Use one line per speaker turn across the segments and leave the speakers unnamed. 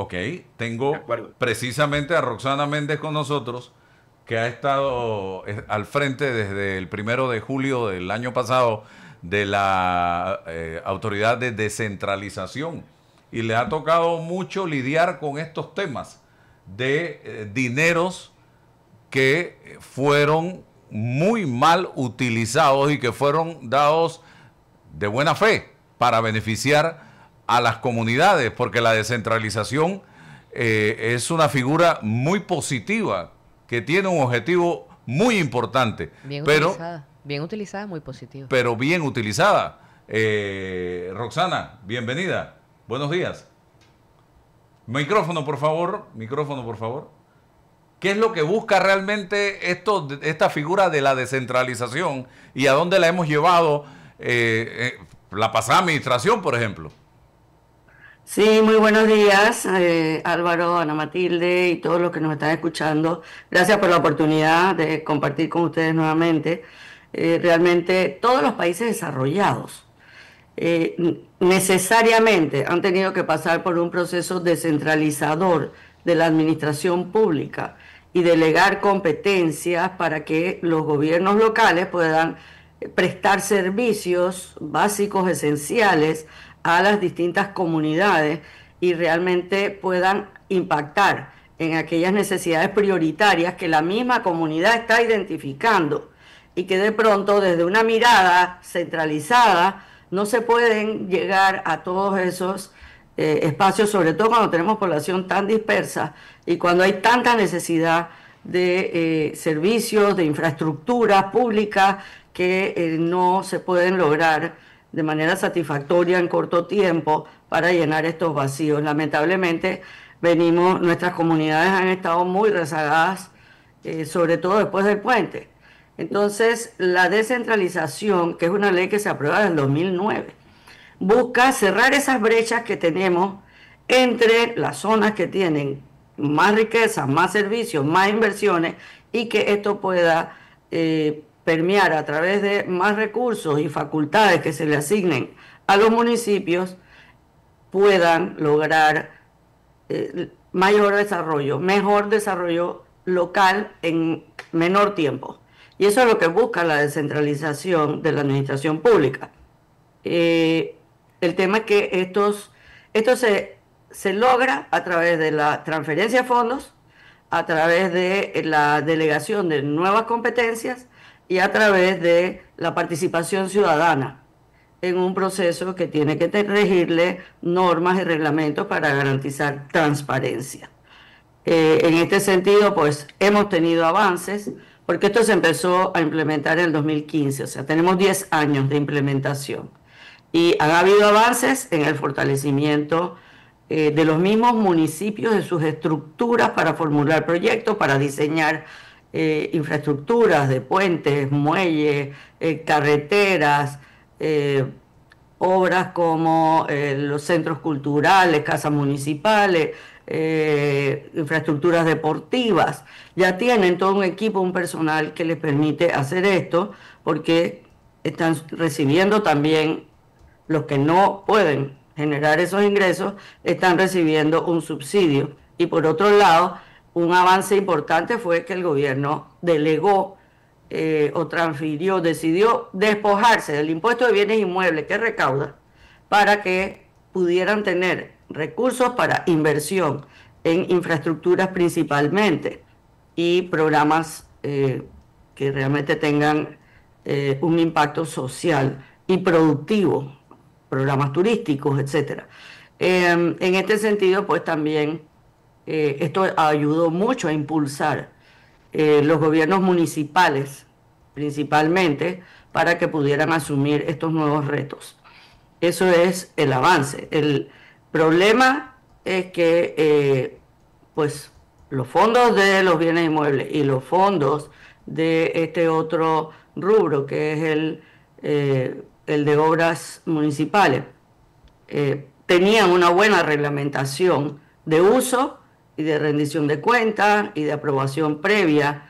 Ok,
De
tengo
acuerdo.
precisamente a Roxana Méndez con nosotros, que ha estado al frente desde el 1 de julio del año pasado de la Autoridad de Descentralización y le ha tocado mucho lidiar con estos temas de dineros que fueron muy mal utilizados y que fueron dados de buena fe para beneficiar a las comunidades, porque la descentralización es una figura muy positiva que tiene un objetivo muy importante,
Bien utilizada, muy positiva.
pero bien utilizada. Roxana, bienvenida. Buenos días. Micrófono, por favor. Micrófono, por favor. ¿Qué es lo que busca realmente esta figura de la descentralización y a dónde la hemos llevado la pasada administración, por ejemplo?
Sí, muy buenos días, Álvaro, Ana Matilde y todos los que nos están escuchando. Gracias por la oportunidad de compartir con ustedes nuevamente. Realmente todos los países desarrollados necesariamente han tenido que pasar por un proceso descentralizador de la administración pública y delegar competencias para que los gobiernos locales puedan prestar servicios básicos esenciales a las distintas comunidades y realmente puedan impactar en aquellas necesidades prioritarias que la misma comunidad está identificando y que de pronto desde una mirada centralizada no se pueden llegar a todos esos espacios, sobre todo cuando tenemos población tan dispersa y cuando hay tanta necesidad de servicios, de infraestructuras públicas que no se pueden lograr de manera satisfactoria en corto tiempo para llenar estos vacíos. Lamentablemente nuestras comunidades han estado muy rezagadas, sobre todo después del puente. Entonces, la descentralización, que es una ley que se aprueba en el 2009, busca cerrar esas brechas que tenemos entre las zonas que tienen más riqueza, más servicios, más inversiones y que esto pueda permear a través de más recursos y facultades que se le asignen a los municipios, puedan lograr mayor desarrollo, mejor desarrollo local en menor tiempo. Y eso es lo que busca la descentralización de la administración pública. El tema es que esto se logra a través de la transferencia de fondos, a través de la delegación de nuevas competencias y a través de la participación ciudadana en un proceso que tiene que regirle normas y reglamentos para garantizar transparencia. En este sentido, pues hemos tenido avances, porque esto se empezó a implementar en el 2015, o sea, tenemos 10 años de implementación. Y han habido avances en el fortalecimiento de los mismos municipios, de sus estructuras para formular proyectos, para diseñar infraestructuras de puentes, muelles, carreteras, obras como los centros culturales, casas municipales, infraestructuras deportivas. Ya tienen todo un equipo, un personal que les permite hacer esto, porque están recibiendo también, los que no pueden generar esos ingresos, están recibiendo un subsidio. Y por otro lado, un avance importante fue que el gobierno delegó o transfirió, decidió despojarse del impuesto de bienes inmuebles que recauda para que pudieran tener recursos para inversión en infraestructuras principalmente y programas que realmente tengan un impacto social y productivo, programas turísticos, etcétera. En este sentido, pues también esto ayudó mucho a impulsar los gobiernos municipales, principalmente, para que pudieran asumir estos nuevos retos. Eso es el avance. El problema es que pues los fondos de los bienes inmuebles y los fondos de este otro rubro, que es el de obras municipales, tenían una buena reglamentación de uso y de rendición de cuentas y de aprobación previa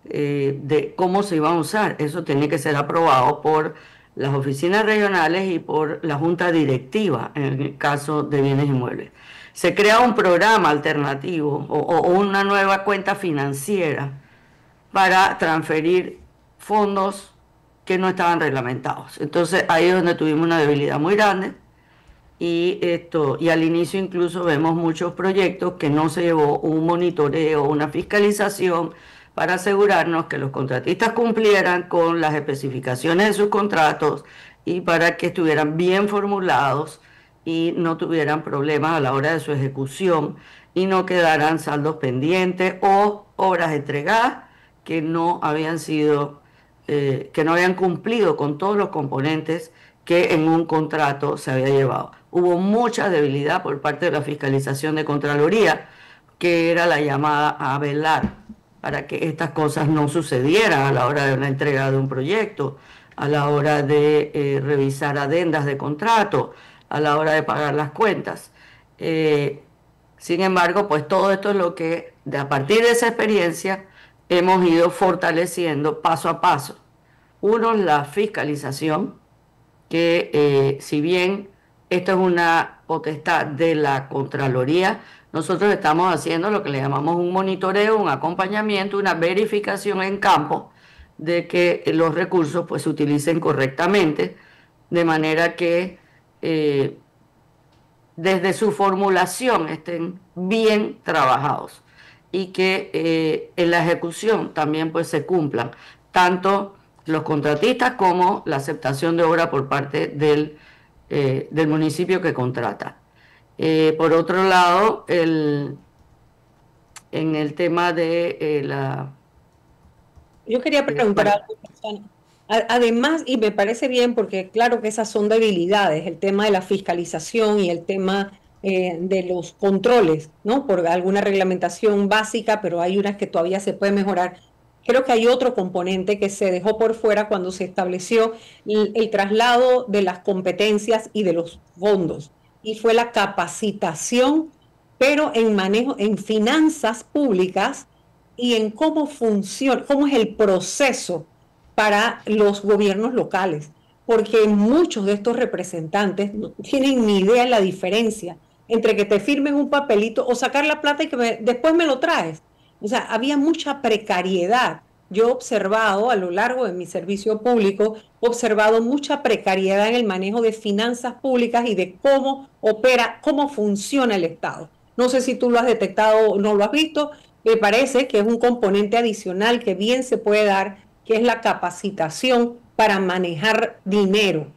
de cómo se iban a usar. Eso tenía que ser aprobado por las oficinas regionales y por la junta directiva en el caso de bienes inmuebles. se crea un programa alternativo o una nueva cuenta financiera para transferir fondos que no estaban reglamentados. Entonces ahí es donde tuvimos una debilidad muy grande y al inicio incluso vemos muchos proyectos que no se llevó un monitoreo, una fiscalización para asegurarnos que los contratistas cumplieran con las especificaciones de sus contratos y para que estuvieran bien formulados y no tuvieran problemas a la hora de su ejecución y no quedaran saldos pendientes o obras entregadas que no habían sido, que no habían cumplido con todos los componentes que en un contrato se había llevado. Hubo mucha debilidad por parte de la fiscalización de Contraloría, que era la llamada a velar para que estas cosas no sucedieran a la hora de la entrega de un proyecto, a la hora de revisar adendas de contrato, a la hora de pagar las cuentas. Sin embargo, pues todo esto es lo que, a partir de esa experiencia, hemos ido fortaleciendo paso a paso. Uno, la fiscalización, que si bien esto es una potestad de la Contraloría, nosotros estamos haciendo lo que le llamamos un monitoreo, un acompañamiento, una verificación en campo de que los recursos pues se utilicen correctamente, de manera que desde su formulación estén bien trabajados y que en la ejecución también pues se cumplan tanto los contratistas como la aceptación de obra por parte del municipio que contrata. Por otro lado, en el tema de la...
Yo quería preguntar algo, además, y me parece bien porque claro que esas son debilidades, el tema de la fiscalización y el tema de los controles, ¿no? Por alguna reglamentación básica, pero hay unas que todavía se puede mejorar. Creo que hay otro componente que se dejó por fuera cuando se estableció el traslado de las competencias y de los fondos, y fue la capacitación, pero en manejo, en finanzas públicas y en cómo funciona, cómo es el proceso para los gobiernos locales, porque muchos de estos representantes no tienen ni idea de la diferencia entre que te firmen un papelito o sacar la plata y que después me lo traes. O sea, había mucha precariedad. Yo he observado a lo largo de mi servicio público, he observado mucha precariedad en el manejo de finanzas públicas y de cómo opera, cómo funciona el Estado. No sé si tú lo has detectado o no lo has visto. Me parece que es un componente adicional que bien se puede dar, que es la capacitación para manejar dinero.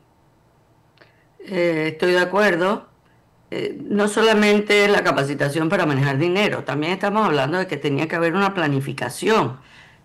Estoy de acuerdo. No solamente la capacitación para manejar dinero, también estamos hablando de que tenía que haber una planificación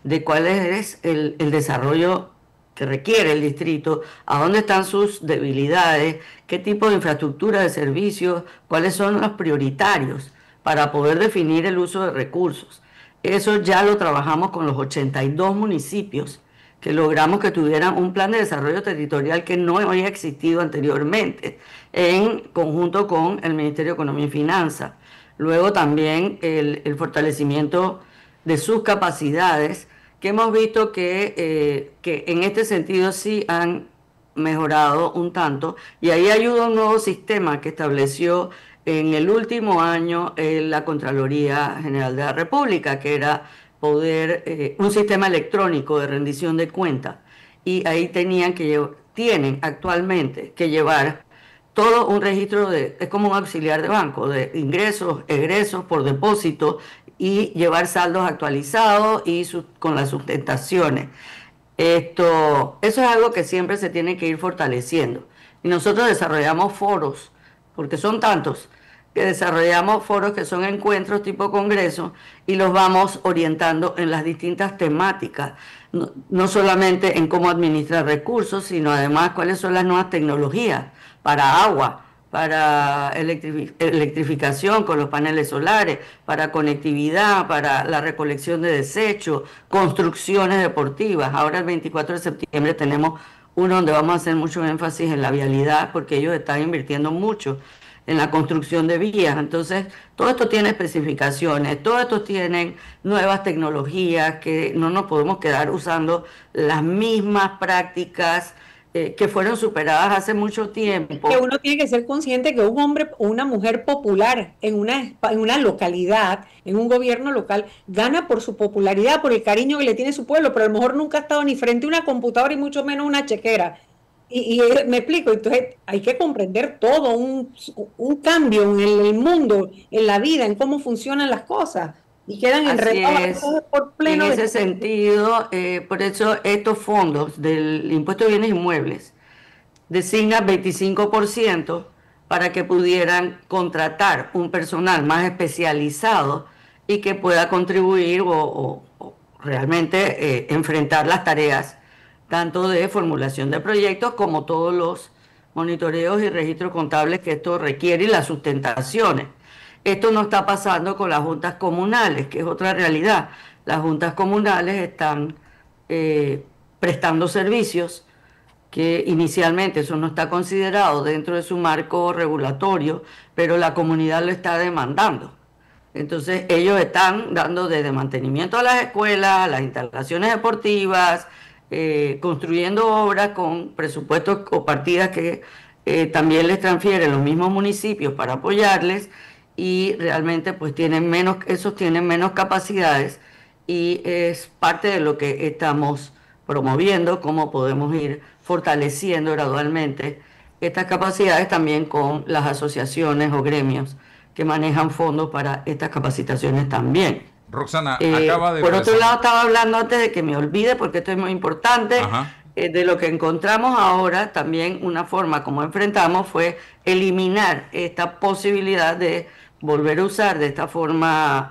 de cuál es el desarrollo que requiere el distrito, a dónde están sus debilidades, qué tipo de infraestructura de servicios, cuáles son los prioritarios para poder definir el uso de recursos. Eso ya lo trabajamos con los 82 municipios que logramos que tuvieran un plan de desarrollo territorial que no había existido anteriormente, en conjunto con el Ministerio de Economía y Finanzas. Luego también el fortalecimiento de sus capacidades, que hemos visto que en este sentido sí han mejorado un tanto, y ahí ayuda un nuevo sistema que estableció en el último año la Contraloría General de la República, que era un sistema electrónico de rendición de cuentas, y ahí tienen actualmente que llevar todo un registro es como un auxiliar de banco, de ingresos, egresos por depósito, y llevar saldos actualizados y con las sustentaciones. Eso es algo que siempre se tiene que ir fortaleciendo. Y nosotros desarrollamos foros, porque son tantos, que desarrollamos foros que son encuentros tipo congreso y los vamos orientando en las distintas temáticas, no solamente en cómo administrar recursos, sino además cuáles son las nuevas tecnologías para agua, para electrificación con los paneles solares, para conectividad, para la recolección de desechos, construcciones deportivas. Ahora el 24 de septiembre tenemos uno donde vamos a hacer mucho énfasis en la vialidad, porque ellos están invirtiendo mucho en la construcción de vías. Entonces, todo esto tiene especificaciones, todo esto tiene nuevas tecnologías, que no nos podemos quedar usando las mismas prácticas que fueron superadas hace mucho tiempo.
Que uno tiene que ser consciente que un hombre o una mujer popular en una localidad, en un gobierno local, gana por su popularidad, por el cariño que le tiene su pueblo, pero a lo mejor nunca ha estado ni frente a una computadora y mucho menos una chequera. Y me explico, entonces hay que comprender todo, un cambio en el mundo, en la vida, en cómo funcionan las cosas. Y quedan enredadas por pleno.
En ese sentido, por eso estos fondos del impuesto de bienes inmuebles designan 25% para que pudieran contratar un personal más especializado y que pueda contribuir o realmente enfrentar las tareas tanto de formulación de proyectos como todos los monitoreos y registros contables que esto requiere y las sustentaciones. Esto no está pasando con las juntas comunales, que es otra realidad. Las juntas comunales están prestando servicios que inicialmente eso no está considerado dentro de su marco regulatorio, pero la comunidad lo está demandando. Entonces ellos están dando desde mantenimiento a las escuelas, a las instalaciones deportivas, construyendo obras con presupuestos o partidas que también les transfieren los mismos municipios para apoyarles, y realmente pues esos tienen menos capacidades, y es parte de lo que estamos promoviendo, cómo podemos ir fortaleciendo gradualmente estas capacidades también con las asociaciones o gremios que manejan fondos para estas capacitaciones también.
Roxana, acaba de...
Por otro lado, estaba hablando antes de que me olvide, porque esto es muy importante, de lo que encontramos ahora. También una forma como enfrentamos fue eliminar esta posibilidad de volver a usar de esta forma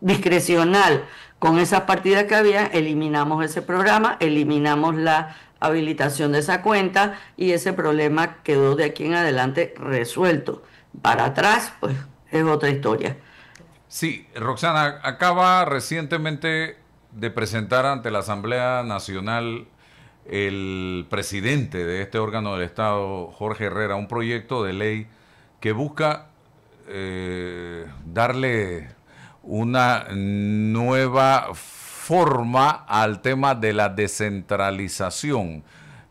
discrecional con esas partidas que había. Eliminamos ese programa, eliminamos la habilitación de esa cuenta, y ese problema quedó de aquí en adelante resuelto. Para atrás, pues es otra historia.
Sí, Roxana, acaba recientemente de presentar ante la Asamblea Nacional el presidente de este órgano del Estado, Jorge Herrera, un proyecto de ley que busca darle una nueva forma al tema de la descentralización.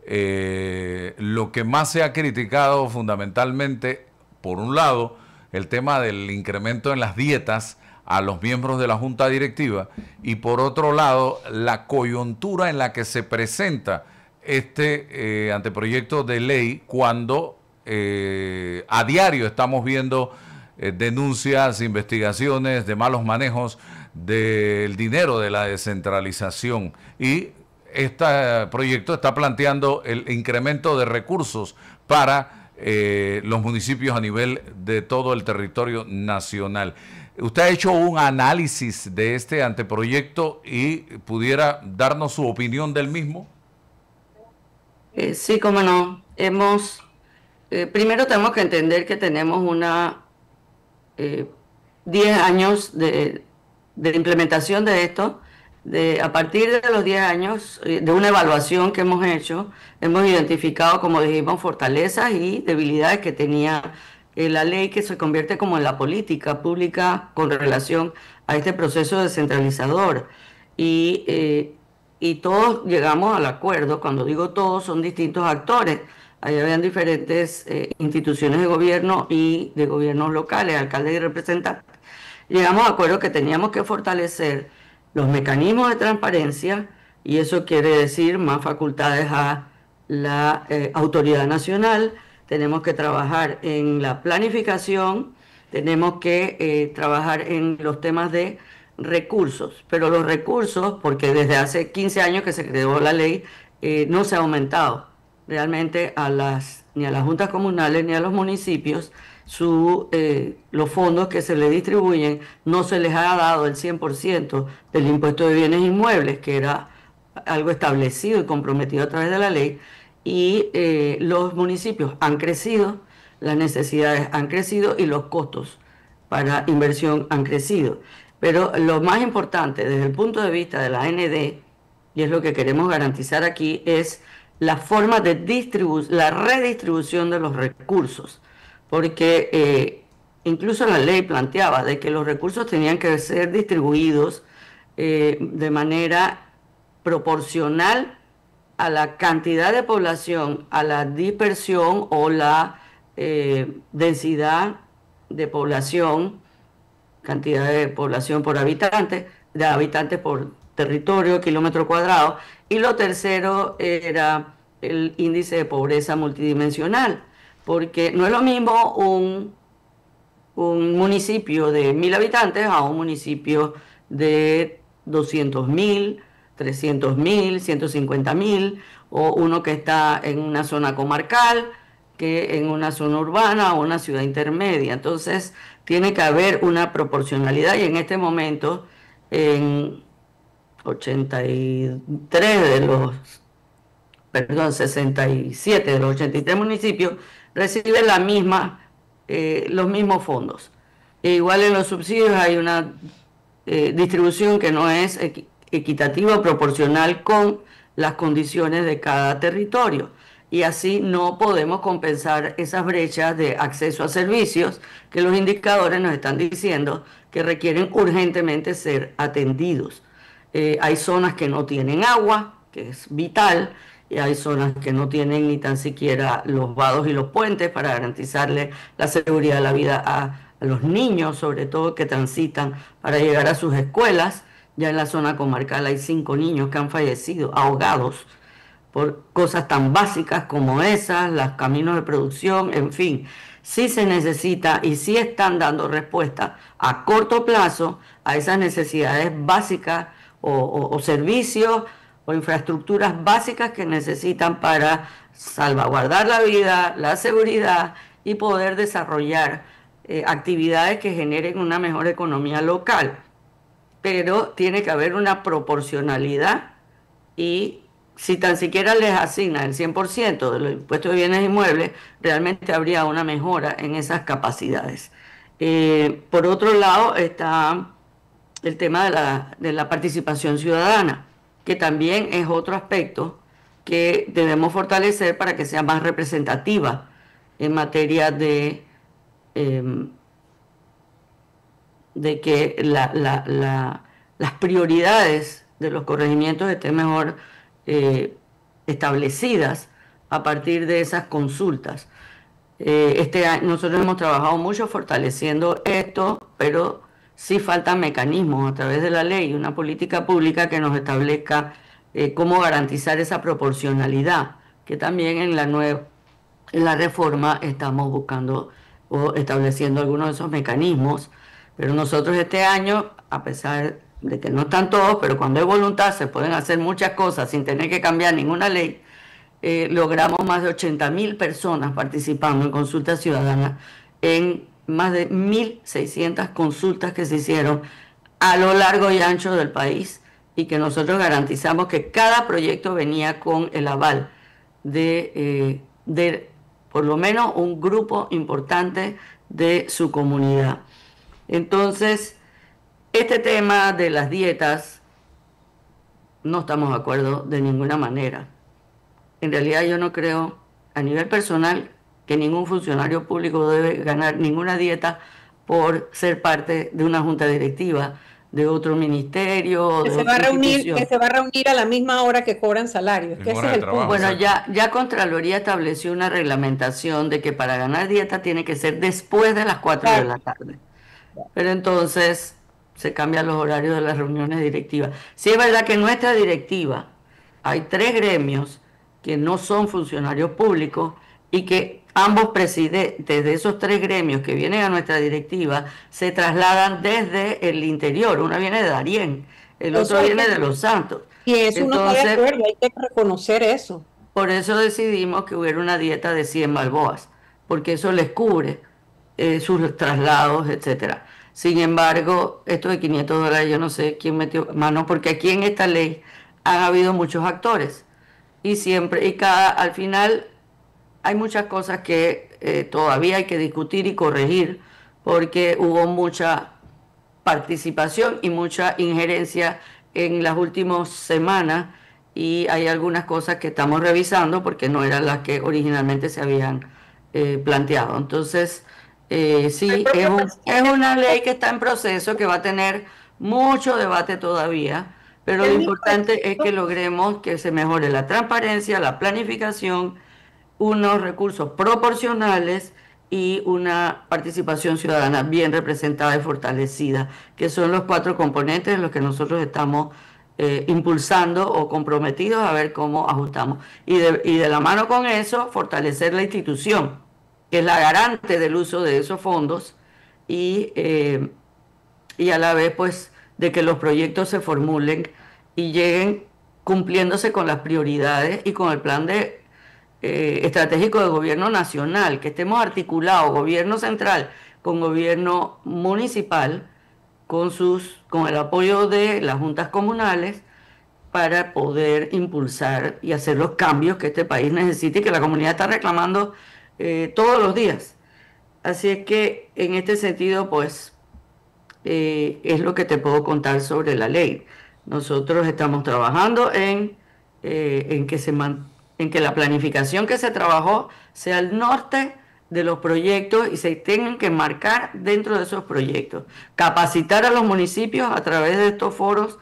Lo que más se ha criticado fundamentalmente, por un lado, el tema del incremento en las dietas a los miembros de la Junta Directiva, y por otro lado, la coyuntura en la que se presenta este anteproyecto de ley, cuando a diario estamos viendo denuncias, investigaciones de malos manejos del dinero de la descentralización, y este proyecto está planteando el incremento de recursos para los municipios a nivel de todo el territorio nacional. ¿Usted ha hecho un análisis de este anteproyecto y pudiera darnos su opinión del mismo?
Sí, cómo no. Primero tenemos que entender que tenemos 10 años de implementación de esto. A partir de los 10 años, de una evaluación que hemos hecho, hemos identificado, como dijimos, fortalezas y debilidades que tenía la ley, que se convierte como en la política pública con relación a este proceso descentralizador. Y todos llegamos al acuerdo. Cuando digo todos, son distintos actores. Ahí habían diferentes instituciones de gobierno y de gobiernos locales, alcaldes y representantes. Llegamos a acuerdo que teníamos que fortalecer los mecanismos de transparencia, y eso quiere decir más facultades a la autoridad nacional. Tenemos que trabajar en la planificación, tenemos que trabajar en los temas de recursos, pero los recursos, porque desde hace 15 años que se creó la ley, no se ha aumentado realmente ni a las juntas comunales ni a los municipios. Los fondos que se les distribuyen, no se les ha dado el 100% del impuesto de bienes inmuebles, que era algo establecido y comprometido a través de la ley, y los municipios han crecido, las necesidades han crecido y los costos para inversión han crecido. Pero lo más importante desde el punto de vista de la AND, y es lo que queremos garantizar aquí, es la forma de la redistribución de los recursos. Porque incluso la ley planteaba de que los recursos tenían que ser distribuidos de manera proporcional a la cantidad de población, a la dispersión o la densidad de población, cantidad de población por habitante, de habitantes por territorio, kilómetro cuadrado, y lo tercero era el índice de pobreza multidimensional, porque no es lo mismo un municipio de 1.000 habitantes a un municipio de 200.000, 300.000, 150.000, o uno que está en una zona comarcal, que en una zona urbana o una ciudad intermedia. Entonces, tiene que haber una proporcionalidad, y en este momento, en 67 de los 83 municipios reciben los mismos fondos. Igual en los subsidios hay una distribución que no es equitativa o proporcional con las condiciones de cada territorio, y así no podemos compensar esas brechas de acceso a servicios que los indicadores nos están diciendo que requieren urgentemente ser atendidos. Hay zonas que no tienen agua, que es vital, y hay zonas que no tienen ni tan siquiera los vados y los puentes para garantizarle la seguridad de la vida a los niños, sobre todo que transitan para llegar a sus escuelas. Ya en la zona comarcal hay 5 niños que han fallecido ahogados por cosas tan básicas como esas, los caminos de producción, en fin. Sí se necesita y sí están dando respuesta a corto plazo a esas necesidades básicas o servicios o infraestructuras básicas que necesitan para salvaguardar la vida, la seguridad y poder desarrollar actividades que generen una mejor economía local. Pero tiene que haber una proporcionalidad, y si tan siquiera les asignan el 100% de los impuestos de bienes inmuebles, realmente habría una mejora en esas capacidades. Por otro lado está el tema de la participación ciudadana, que también es otro aspecto que debemos fortalecer para que sea más representativa en materia de que las prioridades de los corregimientos estén mejor establecidas a partir de esas consultas. Este año nosotros hemos trabajado mucho fortaleciendo esto, pero sí faltan mecanismos a través de la ley, una política pública que nos establezca cómo garantizar esa proporcionalidad, que también en la reforma estamos buscando o estableciendo algunos de esos mecanismos. Pero nosotros este año, a pesar de que no están todos, pero cuando hay voluntad se pueden hacer muchas cosas sin tener que cambiar ninguna ley, logramos más de 80.000 personas participando en consultas ciudadanas, en más de 1.600 consultas que se hicieron a lo largo y ancho del país, y que nosotros garantizamos que cada proyecto venía con el aval de por lo menos un grupo importante de su comunidad. Entonces, este tema de las dietas, no estamos de acuerdo de ninguna manera. En realidad yo no creo, a nivel personal, que ningún funcionario público debe ganar ninguna dieta por ser parte de una junta directiva de otro ministerio.
Que se va a reunir a la misma hora que cobran salarios. Que ese es el punto.
Bueno, ya Contraloría estableció una reglamentación de que para ganar dieta tiene que ser después de las 4 de la tarde. Pero entonces se cambian los horarios de las reuniones directivas. Sí es verdad que en nuestra directiva hay 3 gremios que no son funcionarios públicos, y que ambos presidentes de esos 3 gremios que vienen a nuestra directiva se trasladan desde el interior. Uno viene de Darién, el otro viene de Los Santos.
Y eso no está de acuerdo, hay que reconocer eso.
Por eso decidimos que hubiera una dieta de 100 balboas, porque eso les cubre sus traslados, etcétera. Sin embargo, esto de $500, yo no sé quién metió mano, porque aquí en esta ley han habido muchos actores, y siempre, al final hay muchas cosas que todavía hay que discutir y corregir, porque hubo mucha participación y mucha injerencia en las últimas semanas, y hay algunas cosas que estamos revisando porque no eran las que originalmente se habían planteado. Entonces, sí, es una ley que está en proceso, que va a tener mucho debate todavía, pero lo importante es que logremos que se mejore la transparencia, la planificación, unos recursos proporcionales y una participación ciudadana bien representada y fortalecida, que son los 4 componentes en los que nosotros estamos impulsando o comprometidos a ver cómo ajustamos. Y de la mano con eso, fortalecer la institución, que es la garante del uso de esos fondos y a la vez, pues, de que los proyectos se formulen y lleguen cumpliéndose con las prioridades y con el plan estratégico de gobierno nacional, que estemos articulados, gobierno central con gobierno municipal, con el apoyo de las juntas comunales, para poder impulsar y hacer los cambios que este país necesita y que la comunidad está reclamando todos los días. Así es que en este sentido, pues, es lo que te puedo contar sobre la ley. Nosotros estamos trabajando en que la planificación que se trabajó sea el norte de los proyectos y se tengan que marcar dentro de esos proyectos. Capacitar a los municipios a través de estos foros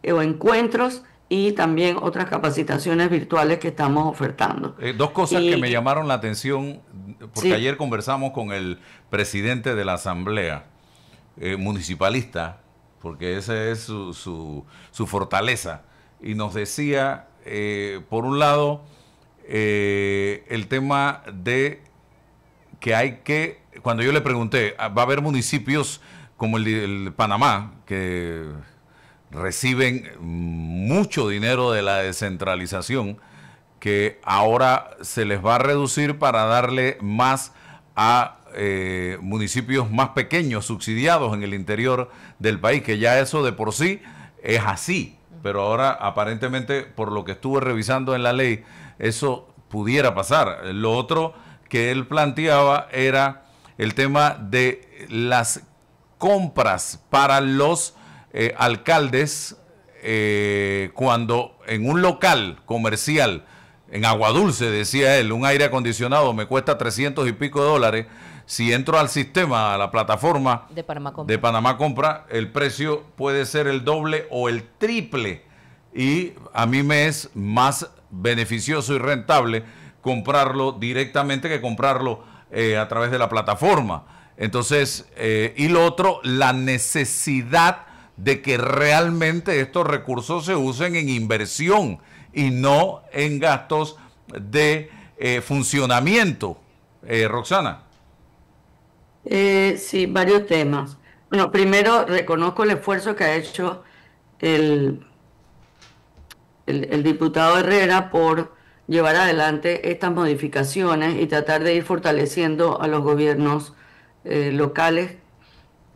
o encuentros y también otras capacitaciones virtuales que estamos ofertando.
2 cosas que me llamaron la atención, porque ayer conversamos con el presidente de la Asamblea municipalista, porque esa es su fortaleza, y nos decía, por un lado, el tema de que cuando yo le pregunté, va a haber municipios como el Panamá, que reciben mucho dinero de la descentralización, que ahora se les va a reducir para darle más a municipios más pequeños, subsidiados en el interior del país, que ya eso de por sí es así, pero ahora aparentemente, por lo que estuve revisando en la ley, eso pudiera pasar. Lo otro que él planteaba era el tema de las compras para los alcaldes, cuando en un local comercial, en Aguadulce, decía él, un aire acondicionado me cuesta 300 y pico de dólares, si entro al sistema, a la plataforma
de
Panamá Compra, el precio puede ser el doble o el triple, y a mí me es más beneficioso y rentable comprarlo directamente que comprarlo a través de la plataforma. Entonces, y lo otro, la necesidad de que realmente estos recursos se usen en inversión y no en gastos de funcionamiento. Roxana.
Sí, varios temas. Bueno, primero reconozco el esfuerzo que ha hecho el diputado Herrera por llevar adelante estas modificaciones y tratar de ir fortaleciendo a los gobiernos locales,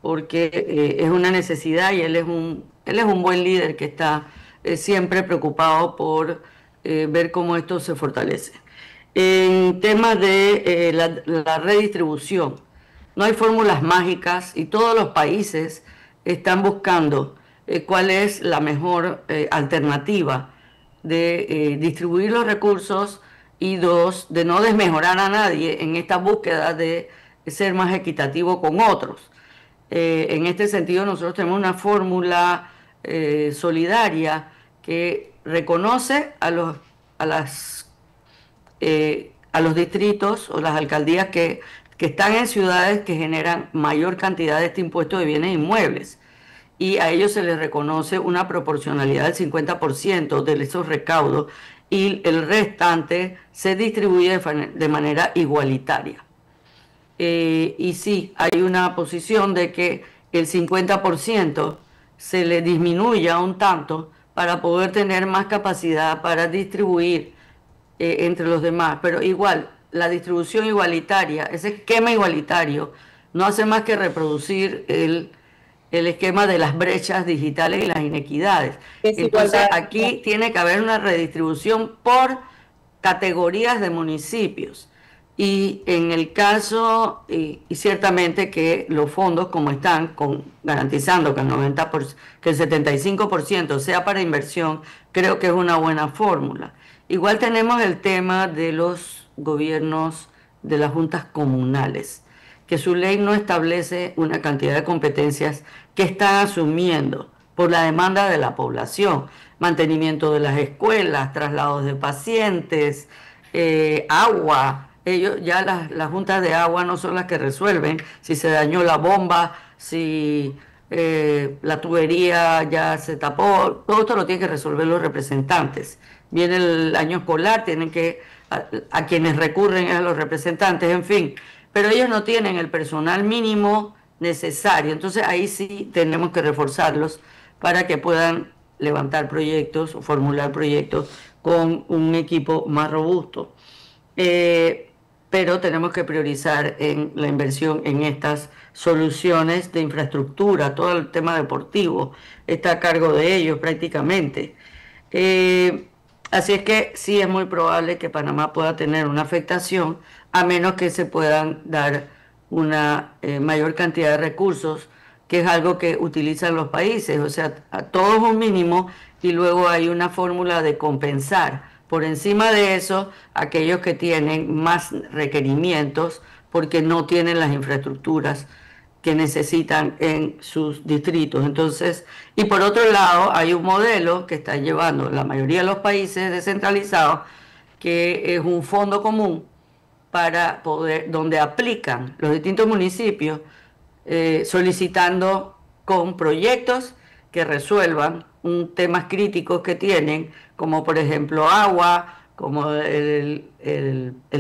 porque es una necesidad y él es un buen líder que está siempre preocupado por ver cómo esto se fortalece. En temas de la redistribución, no hay fórmulas mágicas y todos los países están buscando cuál es la mejor alternativa de distribuir los recursos y de no desmejorar a nadie en esta búsqueda de ser más equitativo con otros. En este sentido, nosotros tenemos una fórmula solidaria que reconoce a los distritos o las alcaldías que están en ciudades que generan mayor cantidad de este impuesto de bienes inmuebles, y a ellos se les reconoce una proporcionalidad del 50% de esos recaudos y el restante se distribuye de manera igualitaria. Y sí, hay una posición de que el 50% se le disminuya un tanto para poder tener más capacidad para distribuir entre los demás, pero igual, la distribución igualitaria, ese esquema igualitario, no hace más que reproducir el esquema de las brechas digitales y las inequidades. Entonces, aquí tiene que haber una redistribución por categorías de municipios. Y en el caso, y ciertamente que los fondos, como están garantizando que el 75% sea para inversión, creo que es una buena fórmula. Igual tenemos el tema de los gobiernos de las juntas comunales, que su ley no establece una cantidad de competencias que están asumiendo por la demanda de la población, mantenimiento de las escuelas, traslados de pacientes, agua. Ellos ya las juntas de agua no son las que resuelven si se dañó la bomba, si la tubería ya se tapó. Todo esto lo tienen que resolver los representantes. Viene el año escolar, tienen que a quienes recurren a los representantes, en fin, pero ellos no tienen el personal mínimo necesario. Entonces ahí sí tenemos que reforzarlos para que puedan levantar proyectos o formular proyectos con un equipo más robusto. Pero tenemos que priorizar en la inversión en estas soluciones de infraestructura. Todo el tema deportivo está a cargo de ellos prácticamente. Así es que sí es muy probable que Panamá pueda tener una afectación, a menos que se puedan dar una mayor cantidad de recursos, que es algo que utilizan los países. O sea, a todos un mínimo y luego hay una fórmula de compensar por encima de eso aquellos que tienen más requerimientos porque no tienen las infraestructuras que necesitan en sus distritos. Entonces, y por otro lado, hay un modelo que está llevando la mayoría de los países descentralizados, que es un fondo común para poder, donde aplican los distintos municipios, solicitando con proyectos que resuelvan temas críticos que tienen, como por ejemplo agua, como el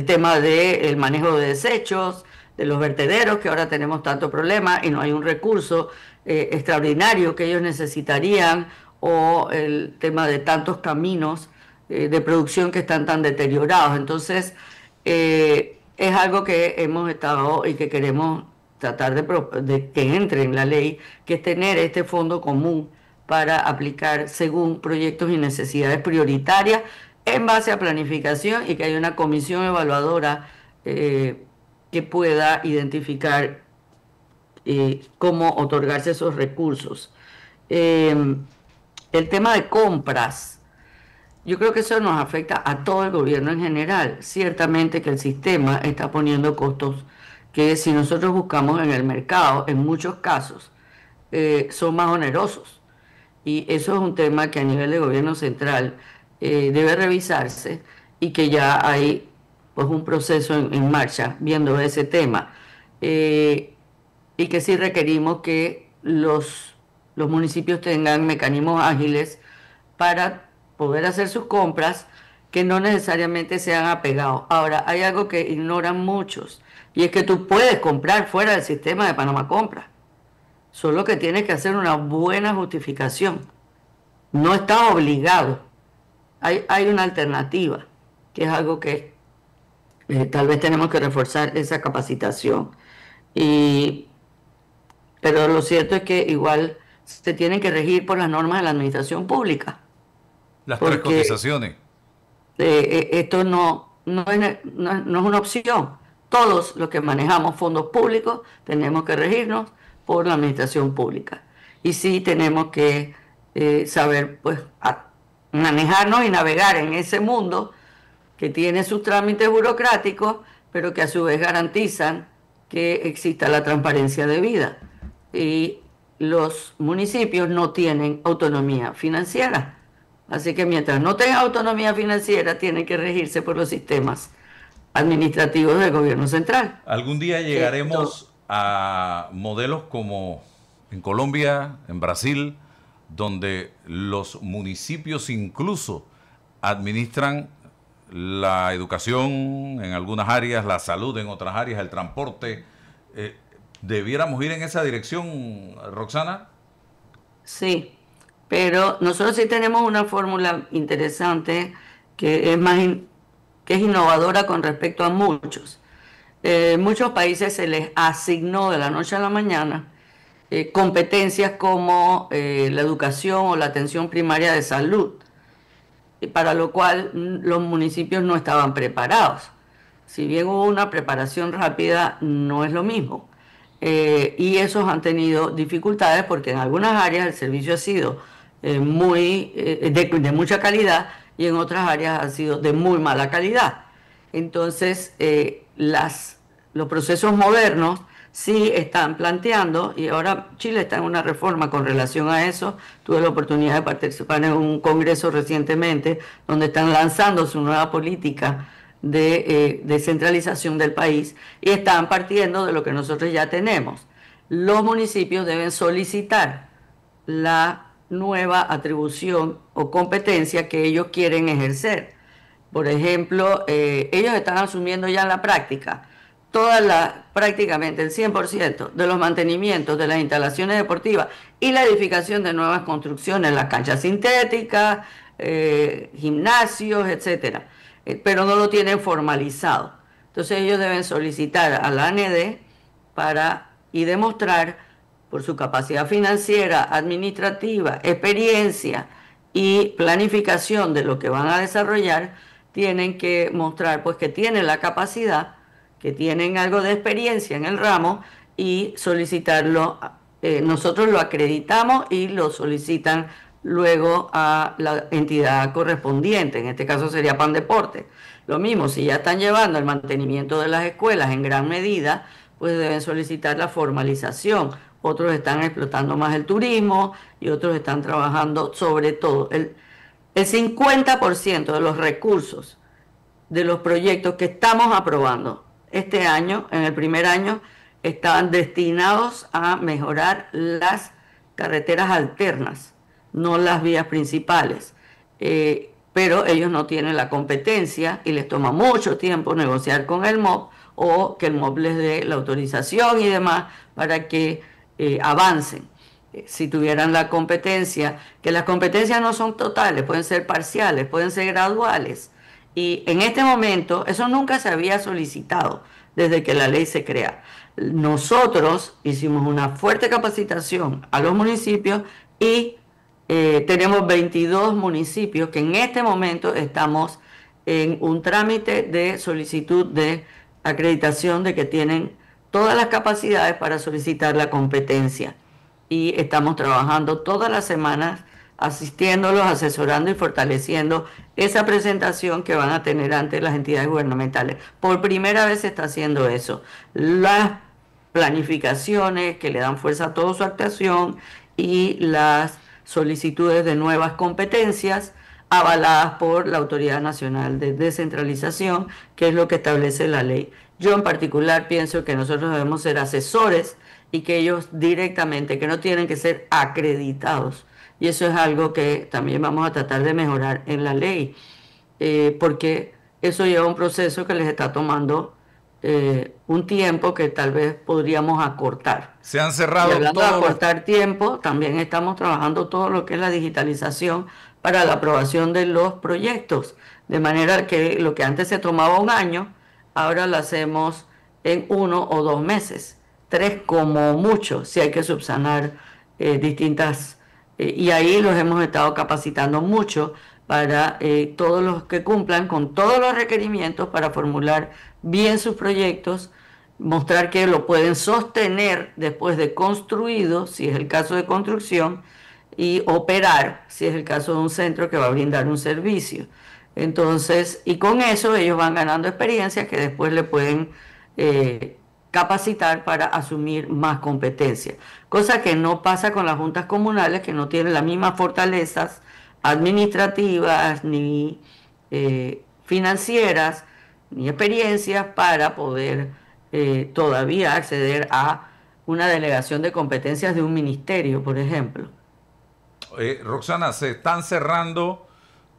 tema del manejo de desechos, de los vertederos, que ahora tenemos tanto problema y no hay un recurso extraordinario que ellos necesitarían, o el tema de tantos caminos de producción que están tan deteriorados. Entonces, es algo que hemos estado y que queremos tratar de que entre en la ley, que es tener este fondo común para aplicar según proyectos y necesidades prioritarias en base a planificación, y que haya una comisión evaluadora que pueda identificar cómo otorgarse esos recursos. El tema de compras, yo creo que eso nos afecta a todo el gobierno en general. Ciertamente que el sistema está poniendo costos que, si nosotros buscamos en el mercado, en muchos casos son más onerosos. Y eso es un tema que a nivel de gobierno central debe revisarse, y que ya hay pues un proceso en marcha viendo ese tema, y que sí requerimos que los municipios tengan mecanismos ágiles para poder hacer sus compras, que no necesariamente sean apegados. Ahora, hay algo que ignoran muchos, y es que tú puedes comprar fuera del sistema de Panamá Compra, solo que tienes que hacer una buena justificación. No estás obligado. Hay una alternativa, que es algo que tal vez tenemos que reforzar esa capacitación. Pero lo cierto es que igual se tienen que regir por las normas de la administración pública.
Las tres cotizaciones.
Esto no es una opción. Todos los que manejamos fondos públicos tenemos que regirnos por la administración pública. Y sí tenemos que saber pues manejarnos y navegar en ese mundo que tiene sus trámites burocráticos, pero que a su vez garantizan que exista la transparencia debida. Y los municipios no tienen autonomía financiera. Así que mientras no tengan autonomía financiera, tienen que regirse por los sistemas administrativos del gobierno central.
Algún día llegaremos a modelos como en Colombia, en Brasil, donde los municipios incluso administran la educación en algunas áreas, la salud en otras áreas, el transporte. ¿Debiéramos ir en esa dirección, Roxana? Sí, pero nosotros sí tenemos una fórmula interesante que es innovadora con respecto a muchos. Muchos países se les asignó de la noche a la mañana competencias como la educación o la atención primaria de salud, para lo cual los municipios no estaban preparados. Si bien hubo una preparación rápida, no es lo mismo. Y esos han tenido dificultades porque en algunas áreas el servicio ha sido de mucha calidad, y en otras áreas ha sido de muy mala calidad. Entonces, los procesos modernos
sí están planteando, y ahora Chile está en una reforma con relación a eso. Tuve la oportunidad de participar en un congreso recientemente donde están lanzando su nueva política de descentralización del país y están partiendo de lo que nosotros ya tenemos. Los municipios deben solicitar la nueva atribución o competencia que ellos quieren ejercer. Por ejemplo, ellos están asumiendo ya en la práctica prácticamente el 100% de los mantenimientos de las instalaciones deportivas y la edificación de nuevas construcciones, las canchas sintéticas, gimnasios, etcétera, pero no lo tienen formalizado. Entonces ellos deben solicitar a la ANED y demostrar por su capacidad financiera, administrativa, experiencia y planificación de lo que van a desarrollar, tienen que mostrar pues que tienen la capacidad, que tienen algo de experiencia en el ramo y solicitarlo. Nosotros lo acreditamos y lo solicitan luego a la entidad correspondiente, en este caso sería Pandeporte. Lo mismo, si ya están llevando el mantenimiento de las escuelas en gran medida, pues deben solicitar la formalización. Otros están explotando más el turismo y otros están trabajando sobre todo. El 50% de los recursos de los proyectos que estamos aprobando este año, en el primer año, estaban destinados a mejorar las carreteras alternas, no las vías principales. Pero ellos no tienen la competencia y les toma mucho tiempo negociar con el MOB o que el MOB les dé la autorización y demás para que avancen. Si tuvieran la competencia, que las competencias no son totales, pueden ser parciales, pueden ser graduales. Y en este momento eso nunca se había solicitado desde que la ley se crea. Nosotros hicimos una fuerte capacitación a los municipios y tenemos 22 municipios que en este momento estamos en un trámite de solicitud de acreditación de que tienen todas las capacidades para solicitar la competencia. Y estamos trabajando todas las semanas asistiéndolos, asesorando y fortaleciendo esa presentación que van a tener ante las entidades gubernamentales. Por primera vez se está haciendo eso. Las planificaciones que le dan fuerza a toda su actuación y las solicitudes de nuevas competencias avaladas por la Autoridad Nacional de Descentralización, que es lo que establece la ley. Yo en particular pienso que nosotros debemos ser asesores y que ellos directamente, que no tienen que ser acreditados. Y eso es algo que también vamos a tratar de mejorar en la ley, porque eso lleva un proceso que les está tomando un tiempo que tal vez podríamos acortar.
Se han cerrado.
Y hablando de acortar tiempo, también estamos trabajando todo lo que es la digitalización para la aprobación de los proyectos, de manera que lo que antes se tomaba un año, ahora lo hacemos en 1 o 2 meses, 3 como mucho, si hay que subsanar distintas. Y ahí los hemos estado capacitando mucho para todos los que cumplan con todos los requerimientos para formular bien sus proyectos, mostrar que lo pueden sostener después de construido, si es el caso de construcción, y operar, si es el caso de un centro que va a brindar un servicio. Entonces, y con eso ellos van ganando experiencia que después le pueden capacitar para asumir más competencias, cosa que no pasa con las juntas comunales, que no tienen las mismas fortalezas administrativas ni financieras ni experiencias para poder todavía acceder a una delegación de competencias de un ministerio, por ejemplo.
Roxana, se están cerrando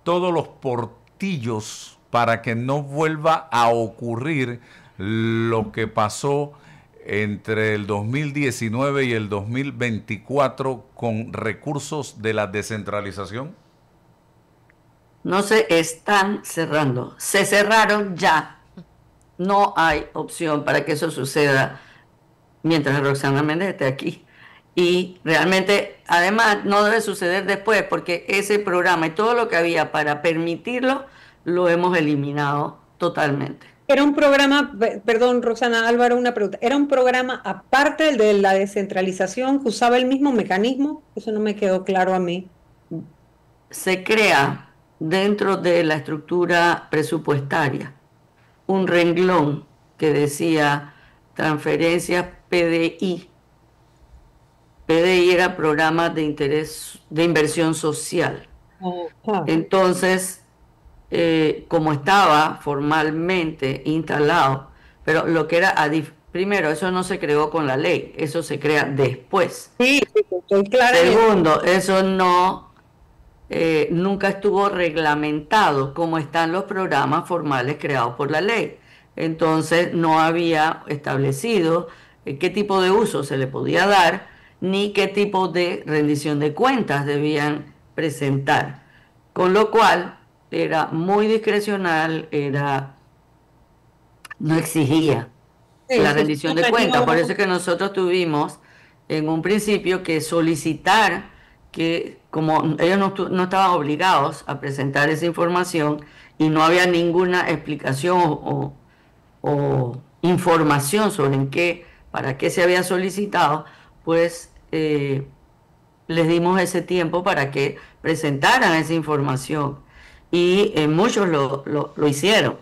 todos los portillos para que no vuelva a ocurrir lo que pasó entre el 2019 y el 2024 con recursos de la descentralización.
No se están cerrando, se cerraron ya. No hay opción para que eso suceda mientras Roxana Méndez esté aquí. Y realmente, además, no debe suceder después, porque ese programa y todo lo que había para permitirlo, lo hemos eliminado totalmente.
Era un programa, perdón Roxana, Álvaro, una pregunta, ¿era un programa aparte del de la descentralización que usaba el mismo mecanismo? Eso no me quedó claro a mí.
Se crea dentro de la estructura presupuestaria un renglón que decía transferencias PDI. PDI era Programa de Interés de Inversión Social. Entonces, como estaba formalmente instalado, pero lo que era primero, eso no se creó con la ley, eso se crea después.
Sí, estoy clara.
Segundo, eso no nunca estuvo reglamentado como están los programas formales creados por la ley. Entonces no había establecido qué tipo de uso se le podía dar ni qué tipo de rendición de cuentas debían presentar. Con lo cual era muy discrecional, no exigía la rendición de cuentas. Por eso es que nosotros tuvimos en un principio que solicitar que, como ellos no estaban obligados a presentar esa información y no había ninguna explicación o información sobre para qué se había solicitado, pues les dimos ese tiempo para que presentaran esa información y muchos lo hicieron.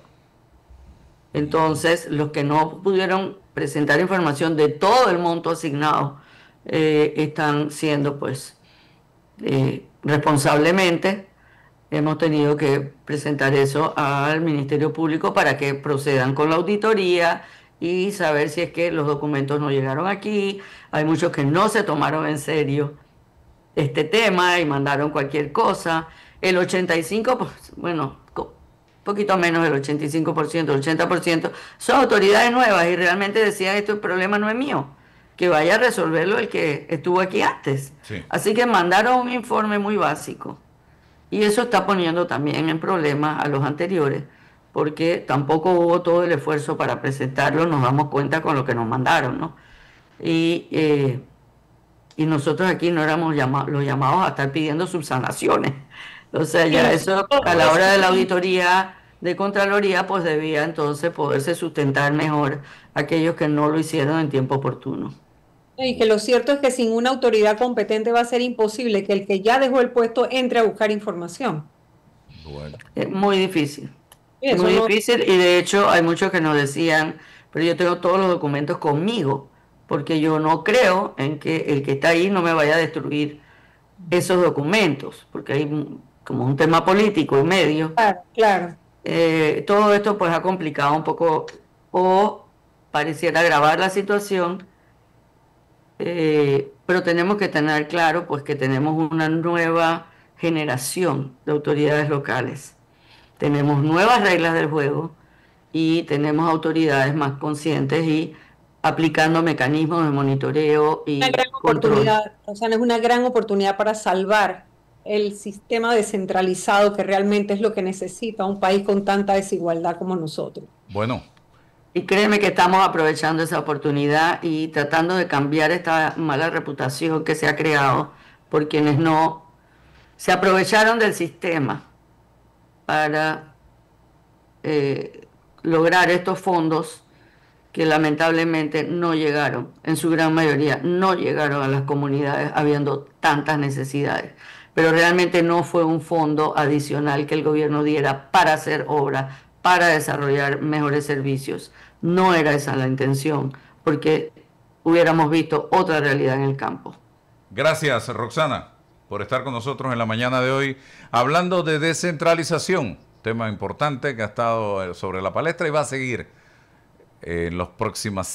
Entonces, los que no pudieron presentar información de todo el monto asignado están siendo, pues, responsablemente, hemos tenido que presentar eso al Ministerio Público para que procedan con la auditoría y saber si es que los documentos no llegaron aquí. Hay muchos que no se tomaron en serio este tema y mandaron cualquier cosa. El 85%, pues, bueno, poquito menos del 85%, el 80%, son autoridades nuevas y realmente decían, este problema no es mío, que vaya a resolverlo el que estuvo aquí antes.
Sí.
Así que mandaron un informe muy básico y eso está poniendo también en problemas a los anteriores, porque tampoco hubo todo el esfuerzo para presentarlo, nos damos cuenta con lo que nos mandaron, ¿no? Y nosotros aquí no éramos los llamados a estar pidiendo subsanaciones. O sea, ya eso a la hora de la auditoría de Contraloría, pues debía entonces poderse sustentar mejor aquellos que no lo hicieron en tiempo oportuno.
Y que lo cierto es que sin una autoridad competente va a ser imposible que el que ya dejó el puesto entre a buscar información.
Bueno.
Es muy difícil. Muy difícil, y de hecho hay muchos que nos decían, pero yo tengo todos los documentos conmigo, porque yo no creo en que el que está ahí no me vaya a destruir esos documentos, porque hay como un tema político en medio.
Claro, claro.
Todo esto pues ha complicado un poco o pareciera agravar la situación, pero tenemos que tener claro pues que tenemos una nueva generación de autoridades locales, tenemos nuevas reglas del juego y tenemos autoridades más conscientes y aplicando mecanismos de monitoreo y
una gran oportunidad, o sea, es una gran oportunidad para salvar el sistema descentralizado que realmente es lo que necesita un país con tanta desigualdad como nosotros.
Bueno.
Y créeme que estamos aprovechando esa oportunidad y tratando de cambiar esta mala reputación que se ha creado por quienes no se aprovecharon del sistema para lograr estos fondos que lamentablemente no llegaron, en su gran mayoría no llegaron a las comunidades habiendo tantas necesidades. Pero realmente no fue un fondo adicional que el gobierno diera para hacer obra, para desarrollar mejores servicios. No era esa la intención, porque hubiéramos visto otra realidad en el campo.
Gracias, Roxana, por estar con nosotros en la mañana de hoy, hablando de descentralización, tema importante que ha estado sobre la palestra y va a seguir en las próximas